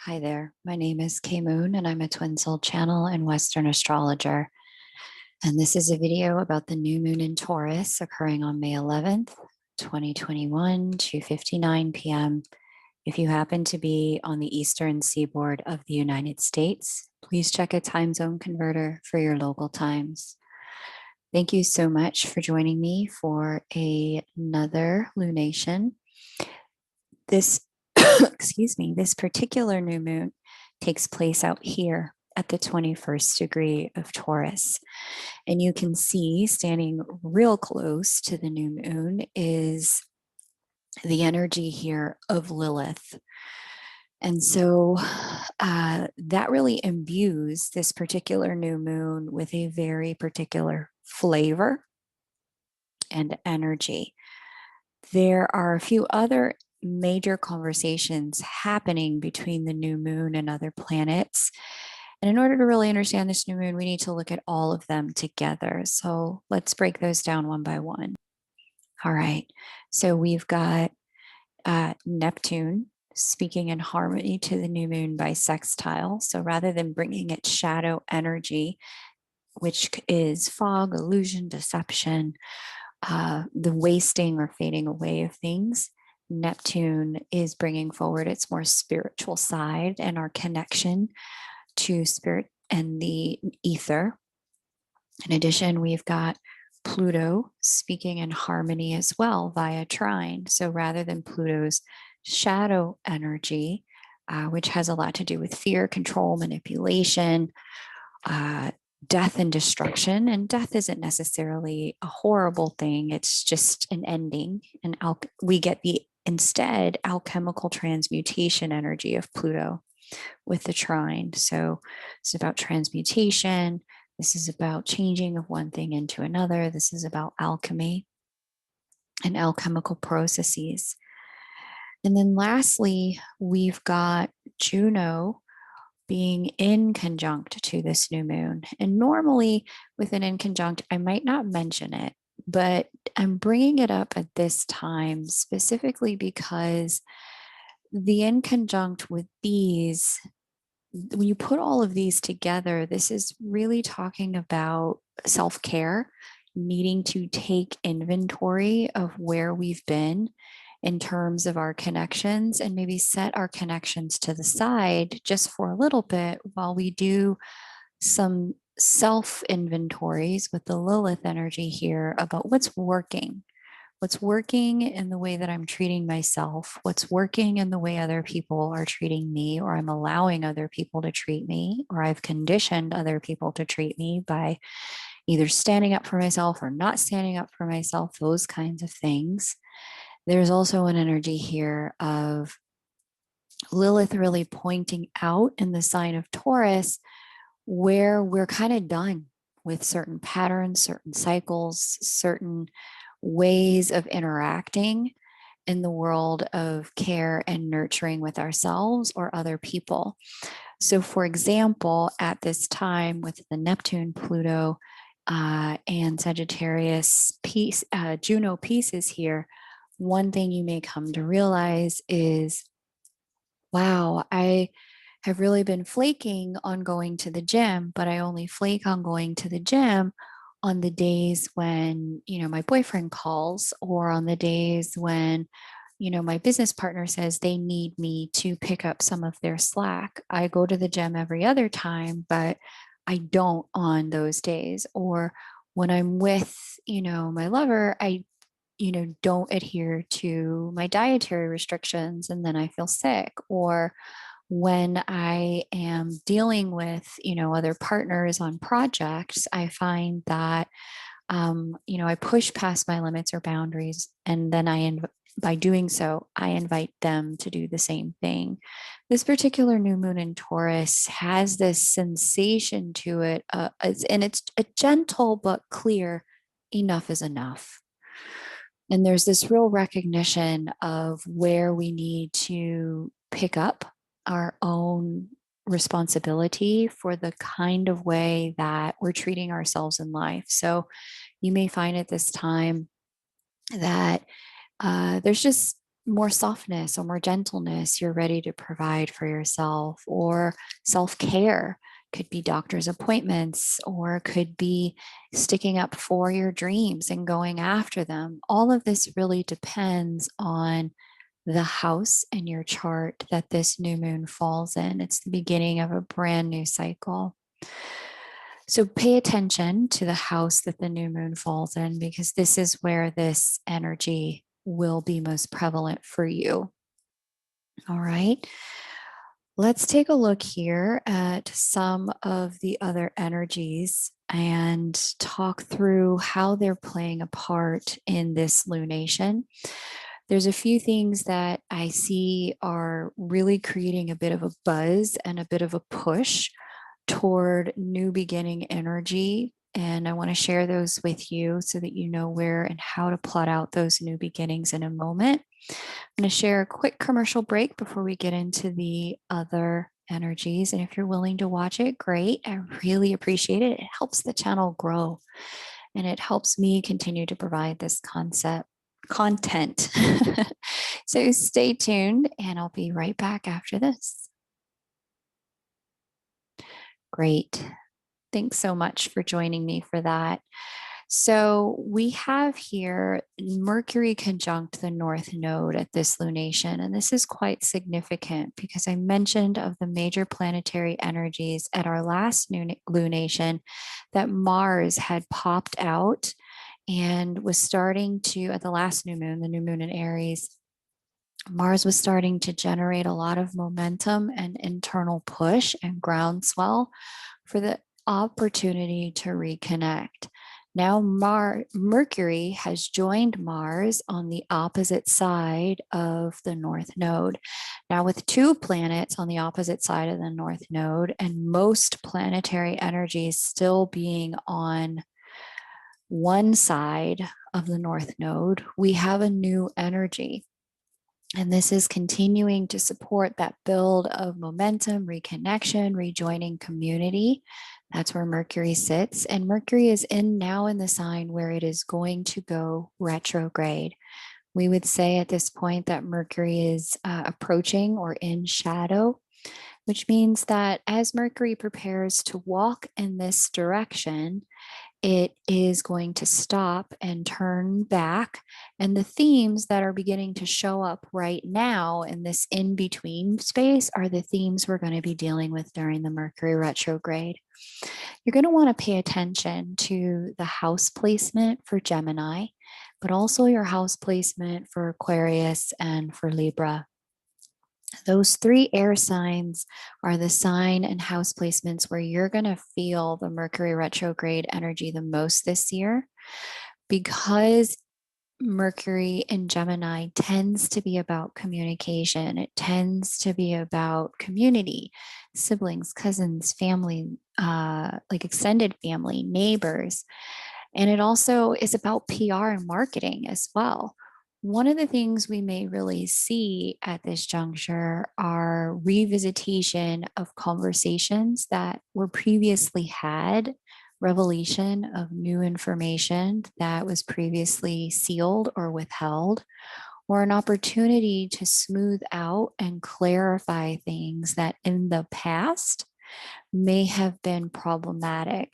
Hi there, my name is Kay Moon and I'm a Twin Soul Channel and Western astrologer. And this is a video about the new moon in Taurus occurring on May 11th, 2021, 2:59 p.m. If you happen to be on the eastern seaboard of the United States, please check a time zone converter for your local times. Thank you so much for joining me for another lunation. This excuse me, this particular new moon takes place out here at the 21st degree of Taurus. And you can see standing real close to the new moon is the energy here of Lilith. And so that really imbues this particular new moon with a very particular flavor and energy. There are a few other major conversations happening between the new moon and other planets. And in order to really understand this new moon, we need to look at all of them together. So let's break those down one by one. All right. So we've got Neptune speaking in harmony to the new moon by sextile. So rather than bringing its shadow energy, which is fog, illusion, deception, the wasting or fading away of things, Neptune is bringing forward its more spiritual side and our connection to spirit and the ether. In addition, we've got Pluto speaking in harmony as well via trine. So rather than Pluto's shadow energy, which has a lot to do with fear, control, manipulation, death and destruction. And death isn't necessarily a horrible thing. It's just an ending. And we get the instead alchemical transmutation energy of Pluto with the trine. So it's about transmutation. This is about changing of one thing into another. This is about alchemy and alchemical processes. And then lastly, we've got Juno being in conjunct to this new moon. And normally with an in conjunct, I might not mention it, but I'm bringing it up at this time specifically because the in conjunct with these, when you put all of these together, this is really talking about self-care, needing to take inventory of where we've been in terms of our connections and maybe set our connections to the side just for a little bit while we do some self inventories with the Lilith energy here about what's working in the way that I'm treating myself, what's working in the way other people are treating me, or I'm allowing other people to treat me, or I've conditioned other people to treat me by either standing up for myself or not standing up for myself, those kinds of things. There's also an energy here of Lilith really pointing out in the sign of Taurus where we're kind of done with certain patterns, certain cycles, certain ways of interacting in the world of care and nurturing with ourselves or other people. So, for example, at this time with the Neptune, Pluto, and Sagittarius Juno pieces here, one thing you may come to realize is, wow, I have really been flaking on going to the gym, but I only flake on going to the gym on the days when, my boyfriend calls, or on the days when, my business partner says they need me to pick up some of their slack. I go to the gym every other time, but I don't on those days. Or when I'm with, my lover, I don't adhere to my dietary restrictions and then I feel sick. Or when I am dealing with, other partners on projects, I find that, I push past my limits or boundaries. And then by doing so, I invite them to do the same thing. This particular new moon in Taurus has this sensation to it, and it's a gentle but clear, enough is enough. And there's this real recognition of where we need to pick up our own responsibility for the kind of way that we're treating ourselves in life. So you may find at this time that there's just more softness or more gentleness you're ready to provide for yourself, or self-care. Could be doctor's appointments, or could be sticking up for your dreams and going after them. All of this really depends on the house in your chart that this new moon falls in. It's the beginning of a brand new cycle. So pay attention to the house that the new moon falls in, because this is where this energy will be most prevalent for you. All right. Let's take a look here at some of the other energies and talk through how they're playing a part in this lunation. There's a few things that I see are really creating a bit of a buzz and a bit of a push toward new beginning energy. And I want to share those with you so that you know where and how to plot out those new beginnings in a moment. I'm going to share a quick commercial break before we get into the other energies. And if you're willing to watch it, great. I really appreciate it. It helps the channel grow, and it helps me continue to provide this content. So stay tuned, and I'll be right back after this. Great. Thanks so much for joining me for that. So we have here Mercury conjunct the North Node at this lunation. And this is quite significant because I mentioned of the major planetary energies at our last lunation that Mars had popped out and was starting to, at the last new moon, the new moon in Aries, Mars was starting to generate a lot of momentum and internal push and groundswell for the opportunity to reconnect. Now Mercury has joined Mars on the opposite side of the North Node. Now, with two planets on the opposite side of the North Node and most planetary energies still being on one side of the North Node, we have a new energy. And this is continuing to support that build of momentum, reconnection, rejoining community. That's where Mercury sits. And Mercury is now in the sign where it is going to go retrograde. We would say at this point that Mercury is approaching or in shadow, which means that as Mercury prepares to walk in this direction, it is going to stop and turn back. And the themes that are beginning to show up right now in this in-between space are the themes we're going to be dealing with during the Mercury retrograde. You're going to want to pay attention to the house placement for Gemini, but also your house placement for Aquarius and for Libra. Those three air signs are the sign and house placements where you're going to feel the Mercury retrograde energy the most this year, because Mercury in Gemini tends to be about communication. It tends to be about community, siblings, cousins, family, like extended family, neighbors. And it also is about PR and marketing as well. One of the things we may really see at this juncture are revisitation of conversations that were previously had, revelation of new information that was previously sealed or withheld, or an opportunity to smooth out and clarify things that in the past may have been problematic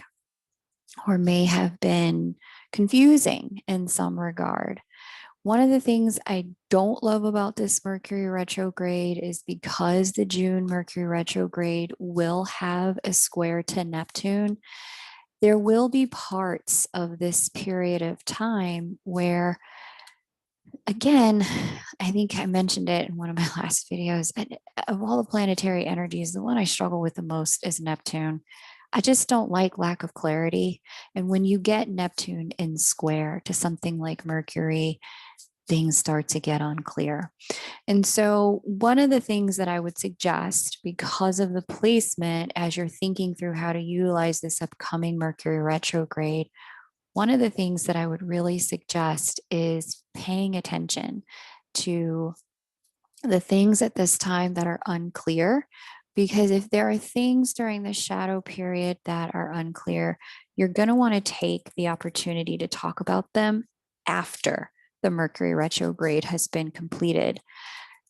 or may have been confusing in some regard. One of the things I don't love about this Mercury retrograde is because the June Mercury retrograde will have a square to Neptune, there will be parts of this period of time where, again, I think I mentioned it in one of my last videos, of all the planetary energies, the one I struggle with the most is Neptune. I just don't like lack of clarity. And when you get Neptune in square to something like Mercury, things start to get unclear. And so one of the things that I would suggest, because of the placement, as you're thinking through how to utilize this upcoming Mercury retrograde, one of the things that I would really suggest is paying attention to the things at this time that are unclear. Because if there are things during the shadow period that are unclear, you're going to want to take the opportunity to talk about them after the Mercury retrograde has been completed.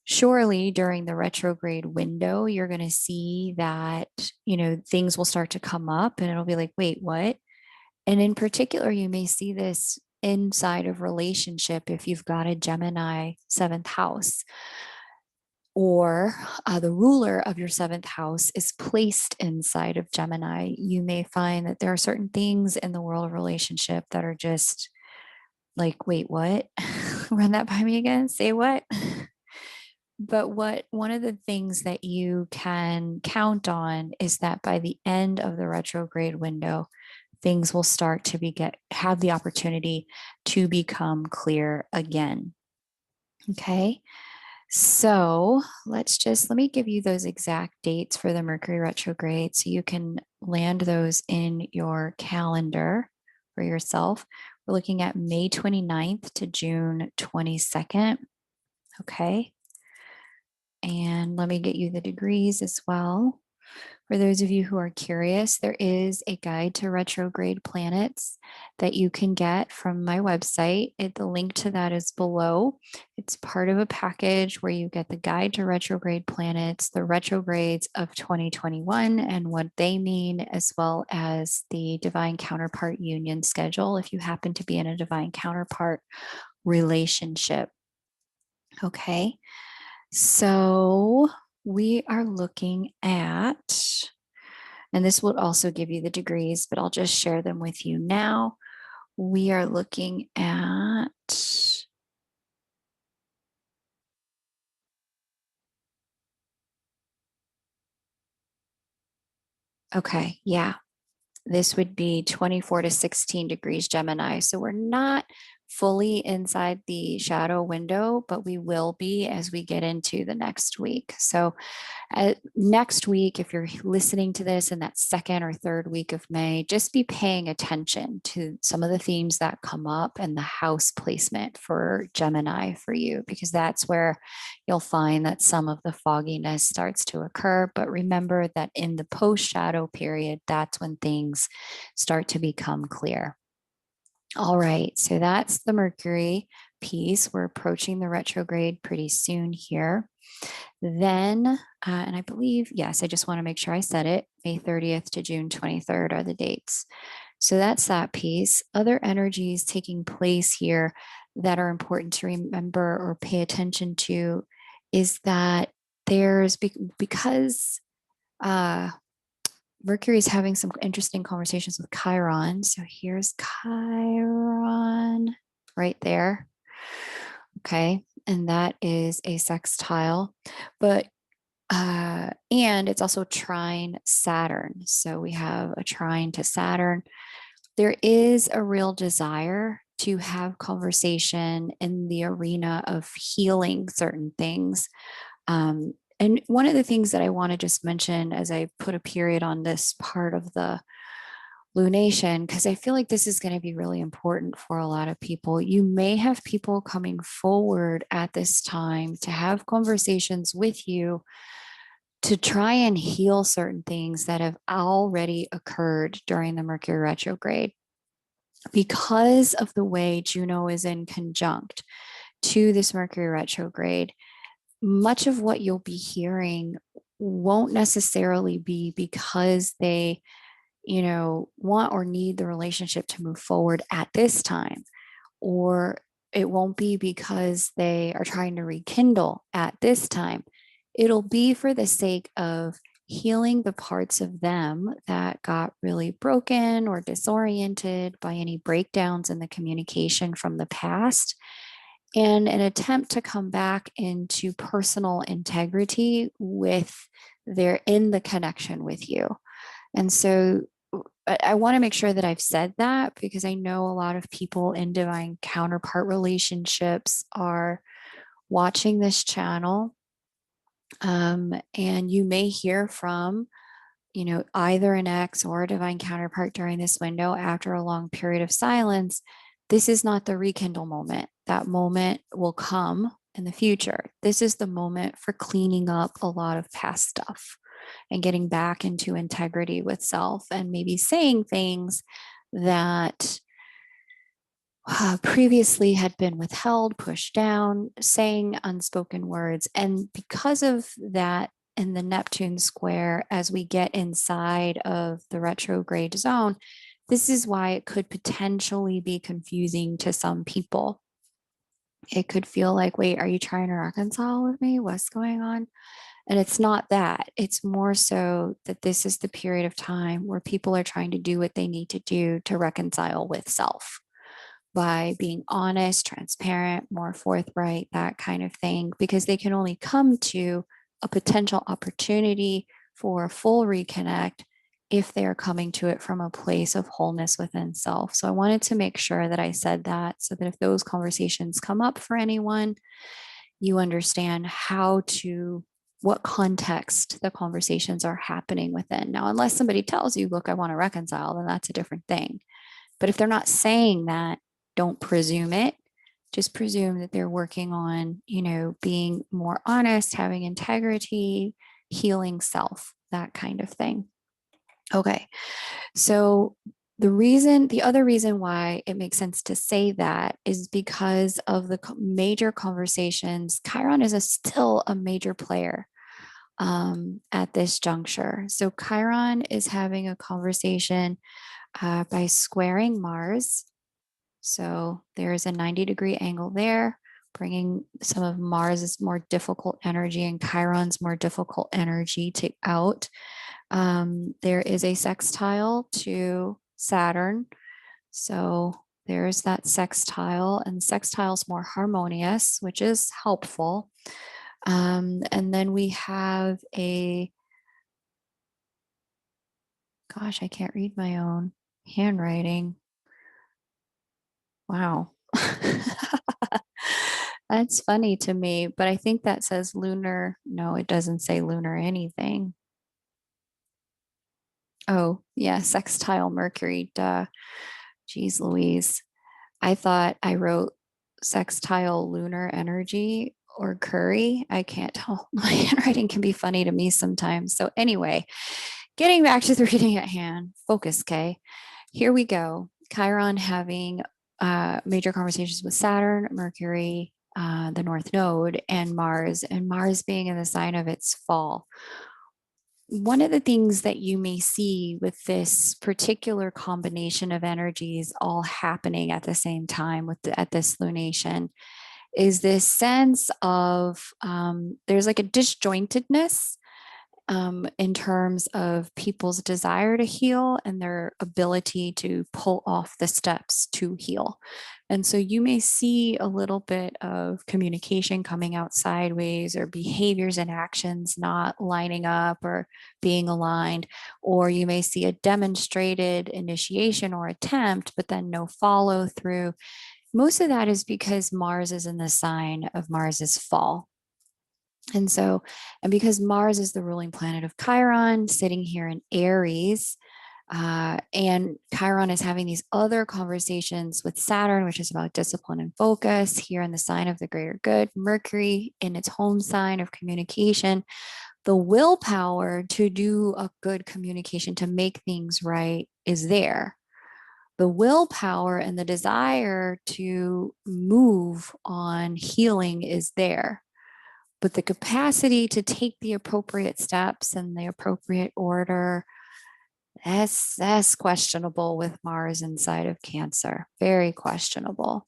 Surely during the retrograde window, you're going to see that, things will start to come up and it'll be like, wait, what? And in particular, you may see this inside of relationship if you've got a Gemini seventh house, or the ruler of your seventh house is placed inside of Gemini. You may find that there are certain things in the world of relationship that are just like, wait, what? Run that by me again. Say what? But one of the things that you can count on is that by the end of the retrograde window, things will start to have the opportunity to become clear again. Okay. So let me give you those exact dates for the Mercury retrograde so you can land those in your calendar for yourself. We're looking at May 29th to June 22nd. Okay. And let me get you the degrees as well. For those of you who are curious, there is a guide to retrograde planets that you can get from my website. The link to that is below. It's part of a package where you get the guide to retrograde planets, the retrogrades of 2021 and what they mean, as well as the divine counterpart union schedule if you happen to be in a divine counterpart relationship. Okay. So we are looking at, and this will also give you the degrees, but I'll just share them with you now. We are looking at, okay, yeah, this would be 24 to 16 degrees Gemini. So we're not fully inside the shadow window, but we will be as we get into the next week. So next week, if you're listening to this in that second or third week of May, just be paying attention to some of the themes that come up and the house placement for Gemini for you, because that's where you'll find that some of the fogginess starts to occur. But remember that in the post shadow period, that's when things start to become clear. All right, so that's the Mercury piece. We're approaching the retrograde pretty soon here. Then, and I believe, yes, I just want to make sure I said it, May 30th to June 23rd are the dates. So that's that piece. Other energies taking place here that are important to remember or pay attention to is that because Mercury is having some interesting conversations with Chiron. So here's Chiron right there. Okay. And that is a sextile, but and it's also trine Saturn. So we have a trine to Saturn. There is a real desire to have conversation in the arena of healing certain things. And one of the things that I want to just mention as I put a period on this part of the lunation, because I feel like this is going to be really important for a lot of people. You may have people coming forward at this time to have conversations with you to try and heal certain things that have already occurred during the Mercury retrograde. Because of the way Juno is in conjunct to this Mercury retrograde, much of what you'll be hearing won't necessarily be because they want or need the relationship to move forward at this time, or it won't be because they are trying to rekindle at this time. It'll be for the sake of healing the parts of them that got really broken or disoriented by any breakdowns in the communication from the past, and an attempt to come back into personal integrity in the connection with you. And so I want to make sure that I've said that, because I know a lot of people in divine counterpart relationships are watching this channel. And you may hear from, either an ex or a divine counterpart during this window after a long period of silence. This is not the rekindle moment. That moment will come in the future. This is the moment for cleaning up a lot of past stuff and getting back into integrity with self, and maybe saying things that previously had been withheld, pushed down, saying unspoken words. And because of that, in the Neptune square, as we get inside of the retrograde zone, this is why it could potentially be confusing to some people. It could feel like, wait, are you trying to reconcile with me? What's going on? And it's not that. It's more so that this is the period of time where people are trying to do what they need to do to reconcile with self by being honest, transparent, more forthright, that kind of thing, because they can only come to a potential opportunity for a full reconnect if they are coming to it from a place of wholeness within self. So I wanted to make sure that I said that so that if those conversations come up for anyone, you understand how to, what context the conversations are happening within. Now, unless somebody tells you, look, I want to reconcile, then that's a different thing. But if they're not saying that, don't presume it. Just presume that they're working on, being more honest, having integrity, healing self, that kind of thing. Okay. So the other reason why it makes sense to say that is because of the major conversations. Chiron is still a major player at this juncture. So Chiron is having a conversation by squaring Mars. So there's a 90-degree angle there, bringing some of Mars's more difficult energy and Chiron's more difficult energy out. There is a sextile to Saturn. So there's that sextile, and sextile's more harmonious, which is helpful. And then we have gosh, I can't read my own handwriting. Wow. That's funny to me, but I think that says lunar. No, it doesn't say lunar anything. Oh, yeah, sextile Mercury. Duh. Geez Louise. I thought I wrote sextile lunar energy or curry. I can't tell. My handwriting can be funny to me sometimes. So, anyway, getting back to the reading at hand, focus, Kay. Here we go. Chiron having major conversations with Saturn, Mercury, the North Node, and Mars being in the sign of its fall. One of the things that you may see with this particular combination of energies all happening at the same time at this lunation is this sense of there's like a disjointedness in terms of people's desire to heal and their ability to pull off the steps to heal. And so you may see a little bit of communication coming out sideways, or behaviors and actions not lining up or being aligned, or you may see a demonstrated initiation or attempt, but then no follow through. Most of that is because Mars is in the sign of Mars's fall. And so, and because Mars is the ruling planet of Chiron, sitting here in Aries, and Chiron is having these other conversations with Saturn, which is about discipline and focus, here in the sign of the greater good, Mercury in its home sign of communication, the willpower to do a good communication, to make things right, is there. The willpower and the desire to move on healing is there. But the capacity to take the appropriate steps in the appropriate order, that's questionable with Mars inside of Cancer. Very questionable.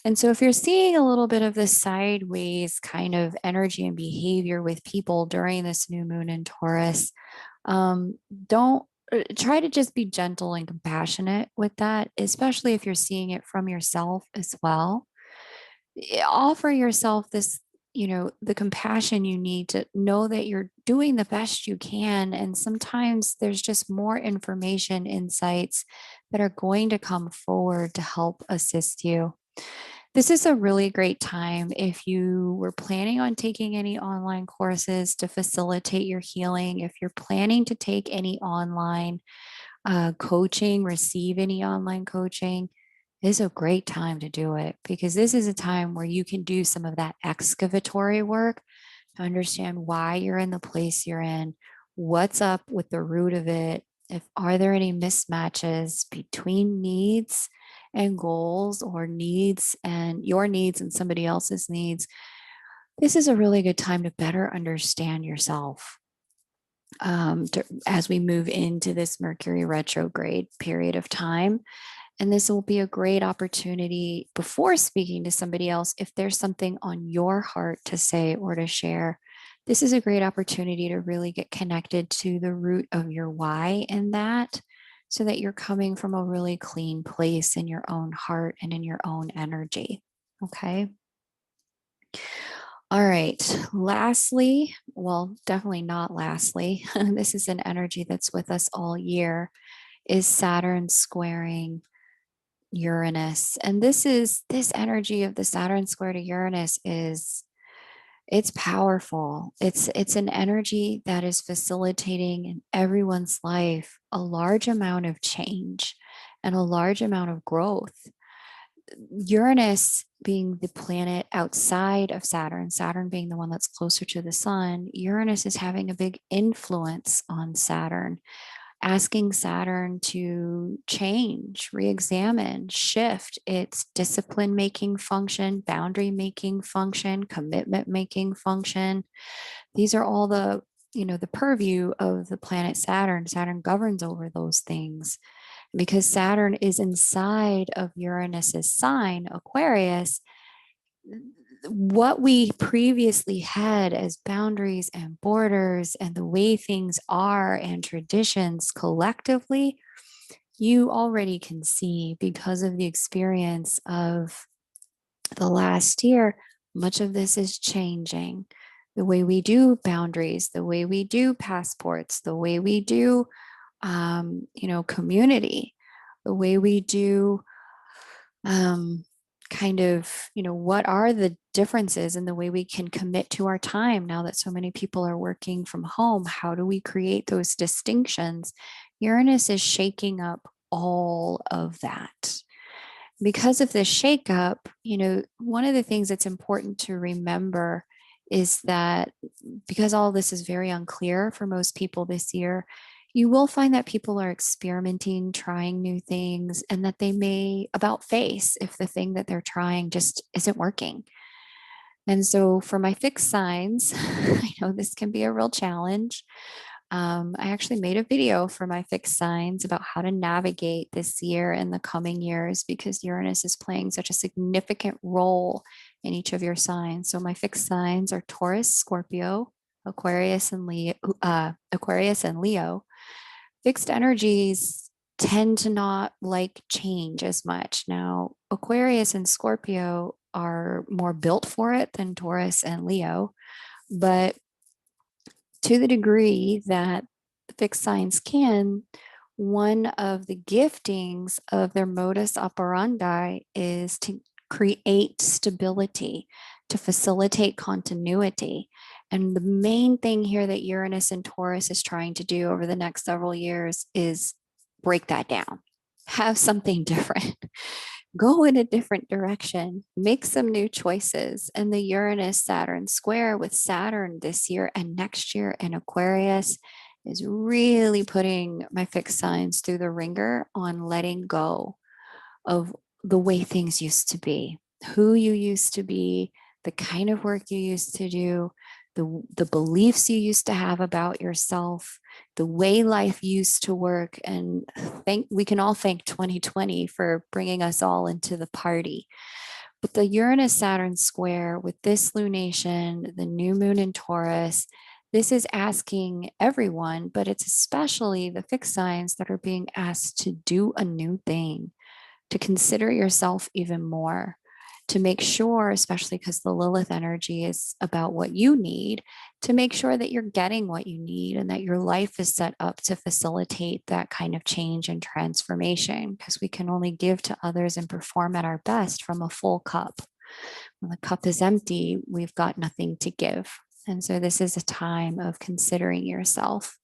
And so if you're seeing a little bit of this sideways kind of energy and behavior with people during this new moon in Taurus, don't try to just be gentle and compassionate with that, especially if you're seeing it from yourself as well. Offer yourself this, the compassion you need to know that you're doing the best you can. And sometimes there's just more information, insights that are going to come forward to help assist you. This is a really great time if you were planning on taking any online courses to facilitate your healing, if you're planning to take any online coaching, receive any online coaching. This is a great time to do it, because this is a time where you can do some of that excavatory work to understand why you're in the place you're in, what's up with the root of it, If are there any mismatches between needs and goals, or needs and your needs and somebody else's needs, this is a really good time to better understand yourself. As we move into this Mercury retrograde period of time. And this will be a great opportunity before speaking to somebody else. If there's something on your heart to say or to share, this is a great opportunity to really get connected to the root of your why in that, so that you're coming from a really clean place in your own heart and in your own energy. Okay. All right. Lastly, well, definitely not lastly, this is an energy that's with us all year, is Saturn squaring Uranus. And this energy of the Saturn square to Uranus is, it's powerful. It's an energy that is facilitating in everyone's life a large amount of change and a large amount of growth. Uranus being the planet outside of Saturn, Saturn being the one that's closer to the sun, Uranus is having a big influence on Saturn, asking Saturn to change, re-examine, shift its discipline making function, boundary making function, commitment making function. These are all the purview of the planet Saturn. Saturn governs over those things. Because Saturn is inside of Uranus's sign, Aquarius, what we previously had as boundaries and borders and the way things are and traditions collectively, you already can see because of the experience of the last year, much of this is changing. The way we do boundaries, the way we do passports, the way we do community, the way we do what are the differences in the way we can commit to our time now that so many people are working from home? How do we create those distinctions? Uranus is shaking up all of that. Because of this shakeup, one of the things that's important to remember is that because all this is very unclear for most people this year, you will find that people are experimenting, trying new things, and that they may about face if the thing that they're trying just isn't working. And so for my fixed signs, I know this can be a real challenge. I actually made a video for my fixed signs about how to navigate this year and the coming years, because Uranus is playing such a significant role in each of your signs. So my fixed signs are Taurus, Scorpio, Aquarius, and Leo. Fixed energies tend to not like change as much. Now, Aquarius and Scorpio are more built for it than Taurus and Leo, but to the degree that the fixed signs can, one of the giftings of their modus operandi is to create stability, to facilitate continuity. And the main thing here that Uranus and Taurus is trying to do over the next several years is break that down, have something different. Go in a different direction, make some new choices. And the Uranus Saturn square with Saturn this year and next year in Aquarius is really putting my fixed signs through the ringer on letting go of the way things used to be, who you used to be, the kind of work you used to do, the beliefs you used to have about yourself, the way life used to work. And we can all thank 2020 for bringing us all into the party. But the Uranus Saturn square with this lunation, the new moon in Taurus, this is asking everyone, but it's especially the fixed signs that are being asked to do a new thing, to consider yourself even more, to make sure, especially because the Lilith energy is about what you need, to make sure that you're getting what you need and that your life is set up to facilitate that kind of change and transformation, because we can only give to others and perform at our best from a full cup. When the cup is empty, we've got nothing to give. And so this is a time of considering yourself.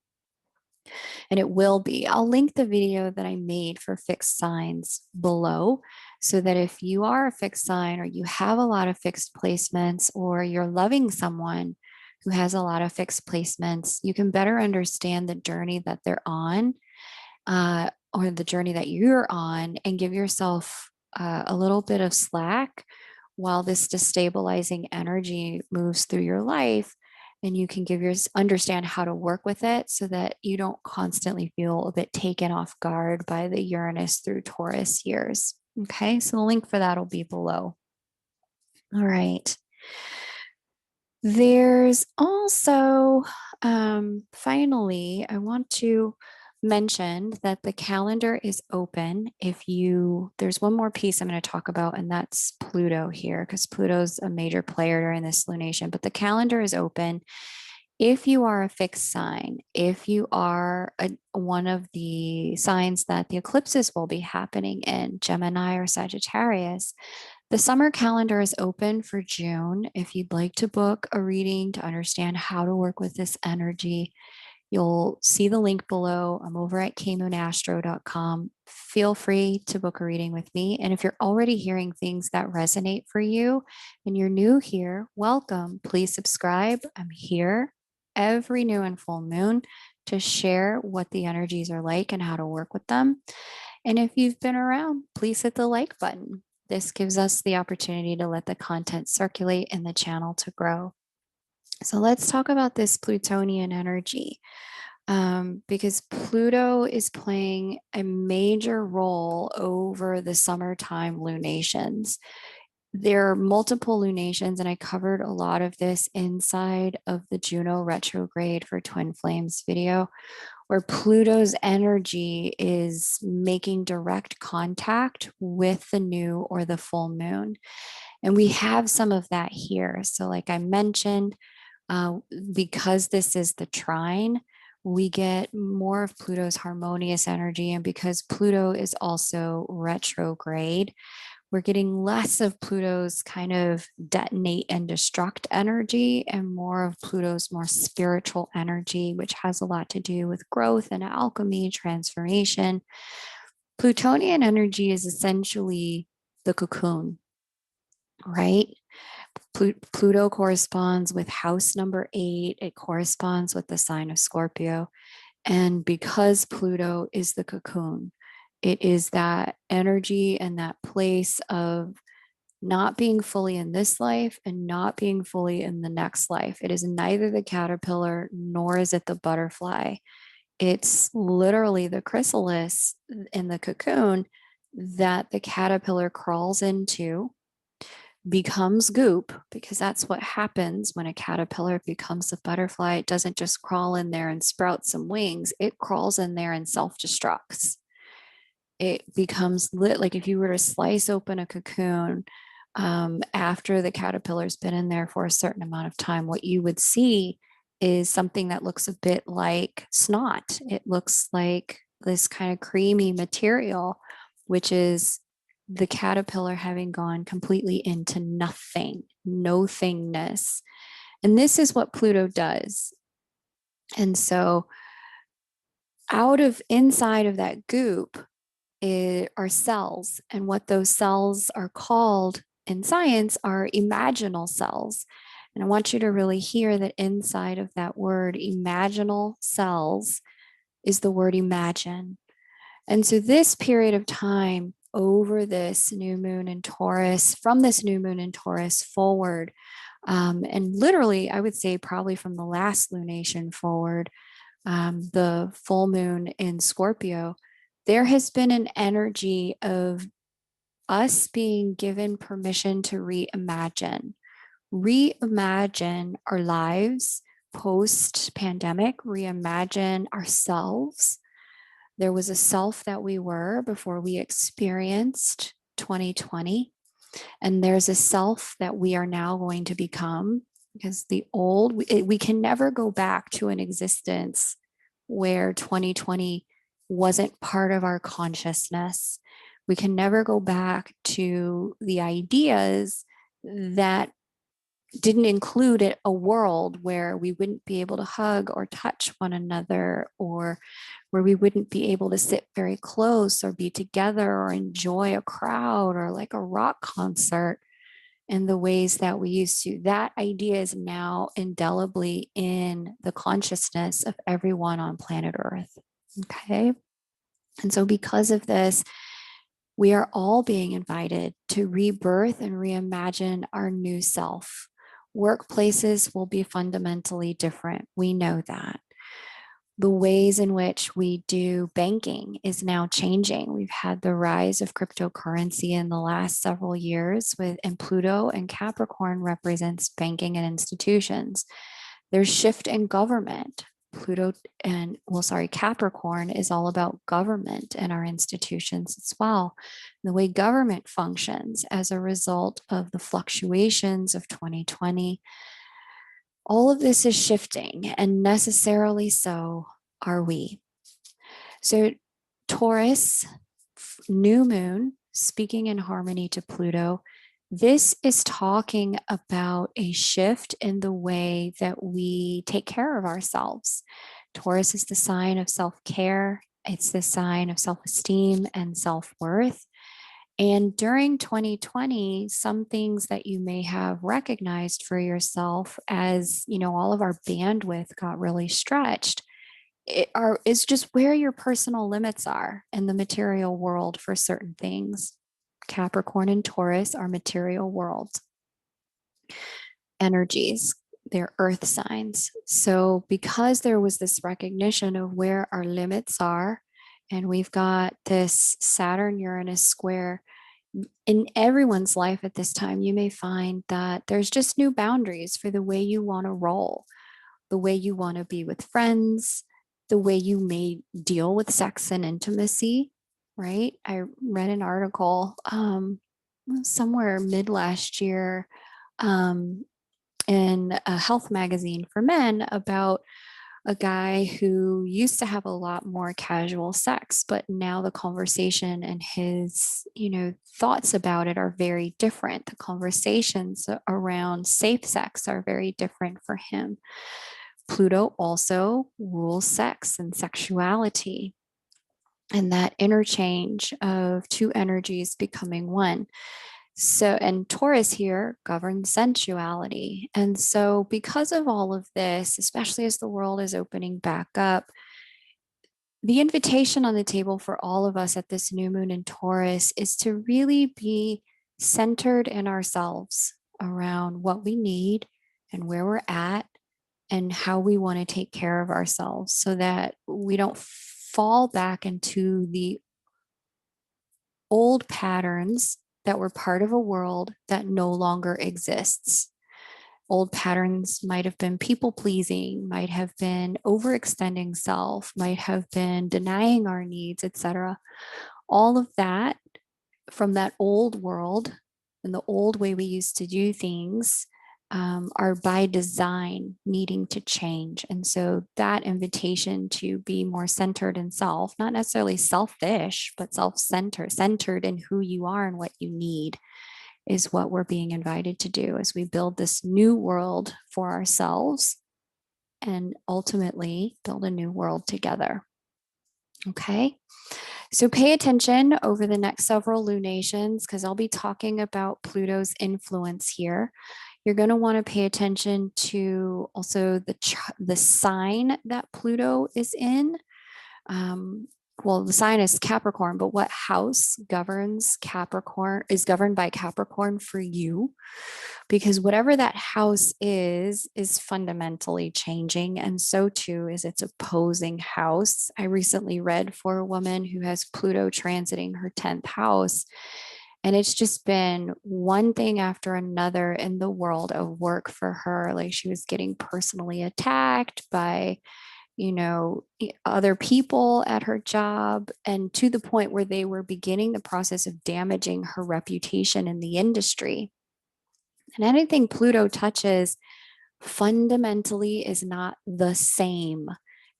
And it will be. I'll link the video that I made for fixed signs below, so that if you are a fixed sign or you have a lot of fixed placements, or you're loving someone who has a lot of fixed placements, you can better understand the journey that they're on or the journey that you're on, and give yourself a little bit of slack while this destabilizing energy moves through your life, and you can understand how to work with it so that you don't constantly feel a bit taken off guard by the Uranus through Taurus years. Okay, so the link for that will be below. All right. There's also, finally, I want to mention that the calendar is open. There's one more piece I'm going to talk about, and that's Pluto here, because Pluto's a major player during this lunation, but the calendar is open. If you are a fixed sign, if you are one of the signs that the eclipses will be happening in, Gemini or Sagittarius, the summer calendar is open for June. If you'd like to book a reading to understand how to work with this energy, you'll see the link below. I'm over at kmoonastro.com. Feel free to book a reading with me. And if you're already hearing things that resonate for you and you're new here, welcome. Please subscribe. I'm here every new and full moon to share what the energies are like and how to work with them. And if you've been around, please hit the like button. This gives us the opportunity to let the content circulate and the channel to grow. So let's talk about this Plutonian energy, because Pluto is playing a major role over the summertime lunations. There are multiple lunations, and I covered a lot of this inside of the Juno retrograde for Twin Flames video, where Pluto's energy is making direct contact with the new or the full moon. And we have some of that here. So, like I mentioned, because this is the trine, we get more of Pluto's harmonious energy. And because Pluto is also retrograde, we're getting less of Pluto's kind of detonate and destruct energy and more of Pluto's more spiritual energy, which has a lot to do with growth and alchemy, transformation. Plutonian energy is essentially the cocoon, right? Pluto corresponds with house number 8. It corresponds with the sign of Scorpio. And because Pluto is the cocoon, it is that energy and that place of not being fully in this life and not being fully in the next life. It is neither the caterpillar nor is it the butterfly. It's literally the chrysalis in the cocoon that the caterpillar crawls into, becomes goop, because that's what happens when a caterpillar becomes a butterfly. It doesn't just crawl in there and sprout some wings, it crawls in there and self-destructs. It becomes lit. Like if you were to slice open a cocoon after the caterpillar's been in there for a certain amount of time, what you would see is something that looks a bit like snot. It looks like this kind of creamy material, which is the caterpillar having gone completely into nothing, no thingness. And this is what Pluto does. And so inside of that goop are cells. And what those cells are called in science are imaginal cells. And I want you to really hear that inside of that word, imaginal cells, is the word imagine. And so this period of time over this new moon in Taurus, from this new moon in Taurus forward, and literally, I would say probably from the last lunation forward, the full moon in Scorpio, there has been an energy of us being given permission to reimagine our lives post pandemic, reimagine ourselves. There was a self that we were before we experienced 2020. And there's a self that we are now going to become, because we can never go back to an existence where 2020 wasn't part of our consciousness. We can never go back to the ideas that didn't include a world where we wouldn't be able to hug or touch one another, or where we wouldn't be able to sit very close or be together or enjoy a crowd or like a rock concert in the ways that we used to. That idea is now indelibly in the consciousness of everyone on planet Earth. Okay. And so because of this, we are all being invited to rebirth and reimagine our new self. Workplaces will be fundamentally different. We know that. The ways in which we do banking is now changing. We've had the rise of cryptocurrency in the last several years and Pluto and Capricorn represents banking and institutions. There's shift in government. Capricorn is all about government and our institutions as well. The way government functions as a result of the fluctuations of 2020. All of this is shifting, and necessarily so are we. So, Taurus, new moon, speaking in harmony to Pluto, this is talking about a shift in the way that we take care of ourselves. Taurus is the sign of self-care. It's the sign of self-esteem and self-worth. And during 2020, some things that you may have recognized for yourself as, all of our bandwidth got really stretched, is just where your personal limits are in the material world for certain things. Capricorn and Taurus are material worlds, energies, they're earth signs. So because there was this recognition of where our limits are, and we've got this Saturn-Uranus square in everyone's life at this time, you may find that there's just new boundaries for the way you want to roll, the way you want to be with friends, the way you may deal with sex and intimacy, right? I read an article somewhere mid last year in a health magazine for men about a guy who used to have a lot more casual sex, but now the conversation and his, thoughts about it are very different. The conversations around safe sex are very different for him. Pluto also rules sex and sexuality, and that interchange of two energies becoming one. So, and Taurus here governs sensuality. And so, because of all of this, especially as the world is opening back up, the invitation on the table for all of us at this new moon in Taurus is to really be centered in ourselves around what we need and where we're at and how we want to take care of ourselves so that we don't fall back into the old patterns that were part of a world that no longer exists. Old patterns might have been people pleasing, might have been overextending self, might have been denying our needs, etc. All of that from that old world and the old way we used to do things are by design needing to change. And so that invitation to be more centered in self, not necessarily selfish, but self-centered, centered in who you are and what you need, is what we're being invited to do as we build this new world for ourselves and ultimately build a new world together. Okay. So pay attention over the next several lunations because I'll be talking about Pluto's influence here. You're going to want to pay attention to also the sign that Pluto is in. The sign is Capricorn, but what house governs Capricorn is governed by Capricorn for you, because whatever that house is fundamentally changing. And so too is its opposing house. I recently read for a woman who has Pluto transiting her 10th house. And it's just been one thing after another in the world of work for her. Like she was getting personally attacked by, other people at her job, and to the point where they were beginning the process of damaging her reputation in the industry. And anything Pluto touches fundamentally is not the same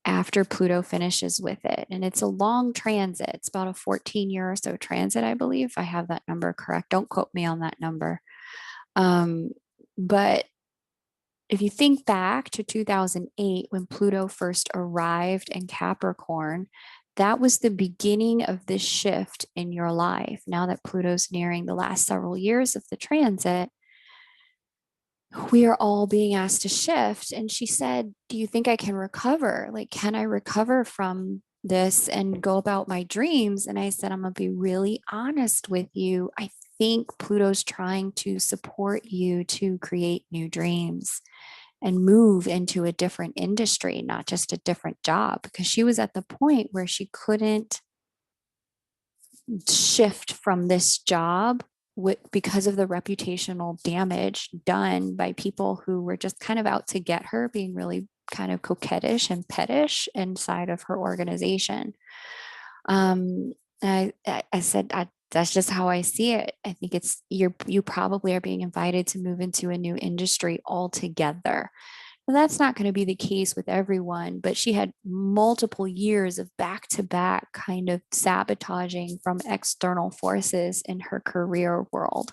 after Pluto finishes with it. And it's a long transit. It's about a 14-year or so transit, I believe, if I have that number correct. Don't quote me on that number. But if you think back to 2008, when Pluto first arrived in Capricorn, that was the beginning of this shift in your life. Now that Pluto's nearing the last several years of the transit, we are all being asked to shift. And she said, do you think I can recover? Like, can I recover from this and go about my dreams. And I said, I'm going to be really honest with you. I think Pluto's trying to support you to create new dreams and move into a different industry, not just a different job, because she was at the point where she couldn't shift from this job because of the reputational damage done by people who were just kind of out to get her, being really kind of coquettish and pettish inside of her organization. I said, that's just how I see it. I think you probably are being invited to move into a new industry altogether. Now, that's not going to be the case with everyone, but she had multiple years of back to back kind of sabotaging from external forces in her career world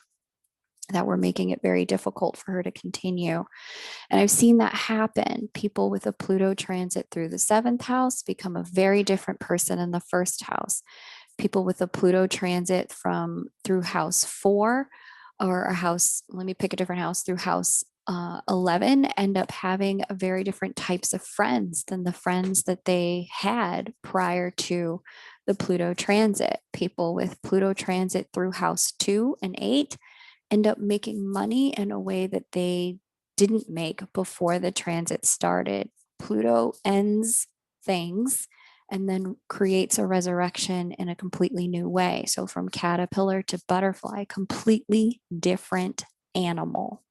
that were making it very difficult for her to continue. And I've seen that happen. People with a Pluto transit through the seventh house become a very different person in the first house. People with a Pluto transit through house 4 or a house, let me pick a different house, through house 11 end up having a very different types of friends than the friends that they had prior to the Pluto transit. People with Pluto transit through house 2 and 8 end up making money in a way that they didn't make before the transit started. Pluto ends things and then creates a resurrection in a completely new way. So from caterpillar to butterfly, completely different animal.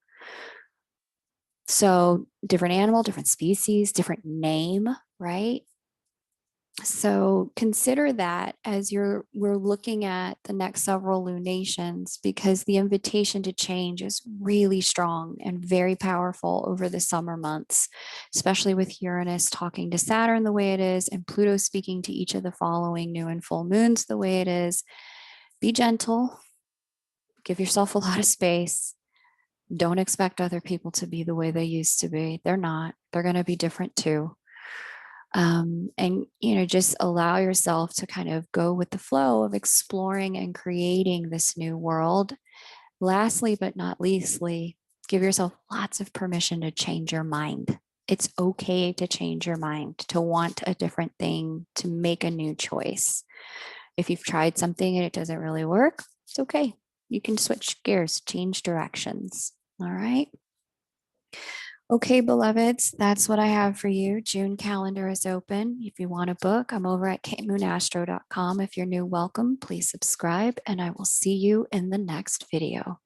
So different animal, different species, different name, right? So consider that as we're looking at the next several lunations, because the invitation to change is really strong and very powerful over the summer months, especially with Uranus talking to Saturn the way it is and Pluto speaking to each of the following new and full moons the way it is. Be gentle, give yourself a lot of space. Don't expect other people to be the way they used to be. They're not. They're going to be different too. And just allow yourself to kind of go with the flow of exploring and creating this new world. Lastly, but not leastly, give yourself lots of permission to change your mind. It's okay to change your mind, to want a different thing, to make a new choice. If you've tried something and it doesn't really work, it's okay. You can switch gears, change directions. All right. Okay, beloveds, that's what I have for you. June calendar is open. If you want a book, I'm over at kmoonastro.com. If you're new, welcome. Please subscribe, and I will see you in the next video.